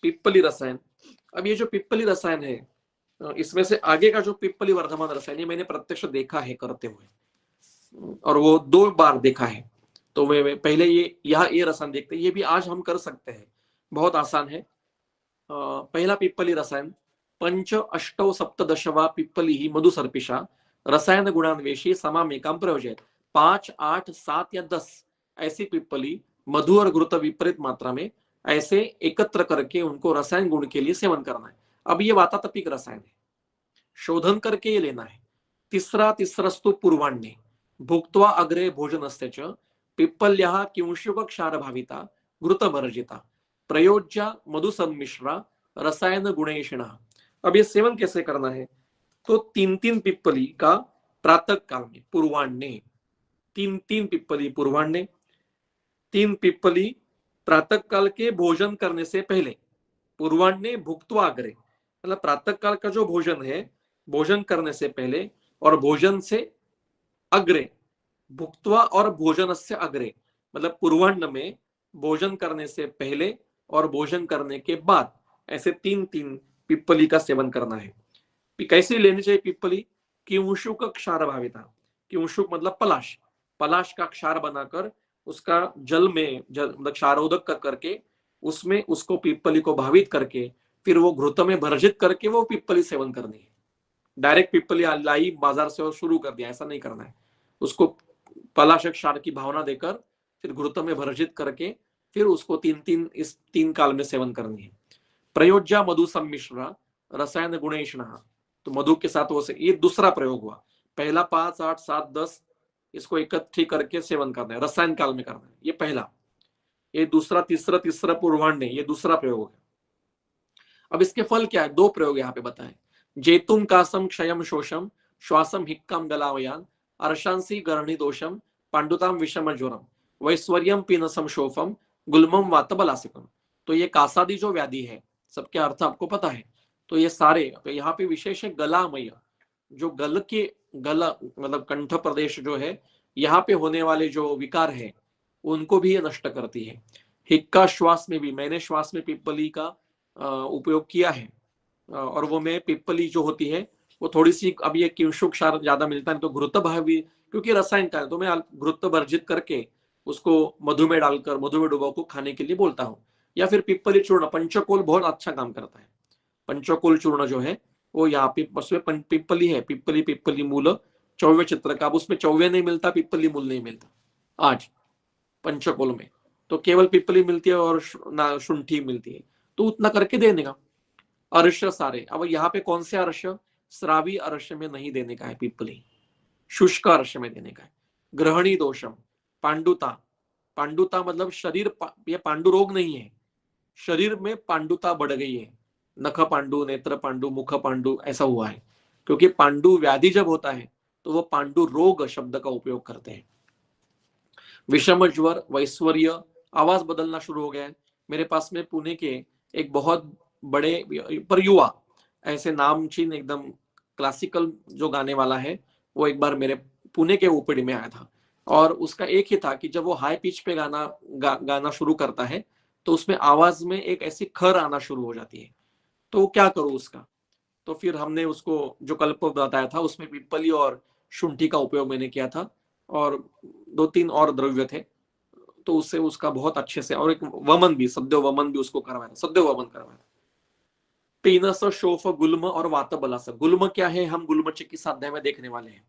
पिप्पली रसायन। अब ये जो पिप्पली रसायन है, इसमें से आगे का जो पिप्पली वर्धमान रसायन, ये मैंने प्रत्यक्ष देखा है करते हुए, और वो 2 बार देखा है। तो वे पहले ये रसायन देखते हैं, ये भी आज हम कर सकते हैं, बहुत आसान है। पहला पिप्पली रसायन, पंच अष्टौ सप्तदश वा पिप्पली ही मधुसर्पिषा रसायन गुणान्वेषी समामेकाम प्रयोजयत। 5, 8, 7 या 10 ऐसी पिप्पली मधु और घृत विपरीत मात्रा में ऐसे एकत्र करके उनको रसायन गुण के लिए सेवन करना है। अब ये वातातपिक रसायन है, शोधन करके ये लेना है। तिसरस्तु पूर्वाण्ये भुक्त्वा अग्रे भोजनस्य च पिप्पल्याः किंशुक क्षार भाविता घृतवर्जिता प्रयोज्या मधु सम्मिश्रा रसायन गुणेषिणः। अब ये सेवन कैसे करना है? तो 3-3 पिप्पली का प्रातः काल में पूर्वाह्ने, 3-3 पिप्पली पूर्वाह्ने, 3 पिप्पली प्रातः काल के भोजन करने से पहले, पूर्वाह्ने भुक्त्वा अग्रे, मतलब प्रातः काल का जो भोजन है, भोजन करने से पहले और भोजन से अग्रे, भुक्त्वा और भोजन से अग्रे, मतलब पूर्वाह्न में, भोजन करने से पहले और भोजन करने के बाद, ऐसे 3-3 पिप्पली का सेवन करना है। कैसी लेनी चाहिए पिप्पली? किंशुक क्षार भाविता, किंशुक मतलब पलाश, पलाश का क्षार बनाकर उसका जल में मतलब क्षारोदक करके उसमें उसको पिप्पली को भावित करके फिर वो घृत में भर्जित करके वो पिप्पली सेवन करनी है। डायरेक्ट पिप्पली लाई बाजार से और शुरू कर दिया, ऐसा नहीं करना है। उसको पलाश क्षार की भावना देकर फिर घृत में भर्जित करके फिर उसको 3-3 इस 3 काल में सेवन करनी है। प्रयोज्या मधु सम्मिश्रा रसायन गुणेषिणः, तो मधु के साथ वो ये दूसरा प्रयोग हुआ। पहला 5, 8, 7, 10 इसको इकट्ठी करके सेवन करना है, रसायन काल में करना है, ये पहला। ये दूसरा, तीसरा पूर्वाह्ने, ये दूसरा प्रयोग है। अब इसके फल क्या है? 2 प्रयोग यहाँ पे बताए। जेतुम कासम क्षयम शोषम श्वासम हिक्कम गलावयान अर्शांसी गरणी दोषम पांडुताम विषम ज्वरम वैश्वर्यम पीनसम शोफम गुलमम वातबलासिकम। तो ये कासादी जो व्याधि है, सबके अर्थ आपको पता है। तो ये सारे, तो यहाँ पे विशेष है गलामय, जो गल के गला मतलब कंठ प्रदेश जो है, यहाँ पे होने वाले जो विकार है उनको भी ये नष्ट करती है। हिक्का श्वास में भी, मैंने श्वास में पिप्पली का उपयोग किया है, और वो में पिप्पली जो होती है वो थोड़ी सी, अब ये किंशुक क्षार ज्यादा मिलता है तो घृत भावी, क्योंकि रसायन का है तो मैं घृत वर्जित करके उसको मधु में डालकर मधु में डुबो को खाने के लिए बोलता हूँ। या फिर पिप्पली चूर्ण, पंचकोल बहुत अच्छा काम करता है। पंचकोल चूर्ण जो है वो यहाँ पे उसमें पिप्पली है, पिप्पली मूल चौव्य चित्र का, अब उसमें चौव्य नहीं मिलता, पिप्पली मूल नहीं मिलता आज पंचकोल में, तो केवल पिप्पली मिलती है और शुंठी मिलती है, तो उतना करके देने का। अर्श सारे, अब यहाँ पे कौन से अर्श? श्रावी अर्श में नहीं देने का है पिप्पली, शुष्क अर्श में देने का है। ग्रहणी दोषम, पांडुता, पांडुता मतलब शरीर, ये पांडु रोग नहीं है, शरीर में पांडुता बढ़ गई है, नख पांडु, नेत्र पांडु, मुख पांडु ऐसा हुआ है, क्योंकि पांडु व्याधि जब होता है तो वो पांडु रोग शब्द का उपयोग करते हैं। विषम ज्वर, वैश्वर्य, आवाज बदलना शुरू हो गया है। मेरे पास में पुणे के एक बहुत बड़े पर युवा, ऐसे नामचीन एकदम क्लासिकल जो गाने वाला है, वो एक बार मेरे पुणे के ओपीडी में आया था, और उसका एक ही था कि जब वो हाई पिच पे गाना शुरू करता है तो उसमें आवाज में एक ऐसी खर आना शुरू हो जाती है, तो क्या करूं उसका? तो फिर हमने उसको जो कल्प बताया था उसमें पिप्पली और शुंठी का उपयोग मैंने किया था, और 2-3 और द्रव्य थे, तो उससे उसका बहुत अच्छे से, और एक वमन भी, सद्यो वमन भी उसको करवाया, सद्यो वमन करवाया। पीनस, शोफ, गुल्म और वातबलास। गुल्म क्या है हम गुल्म चिकित्सा अध्याय में देखने वाले हैं।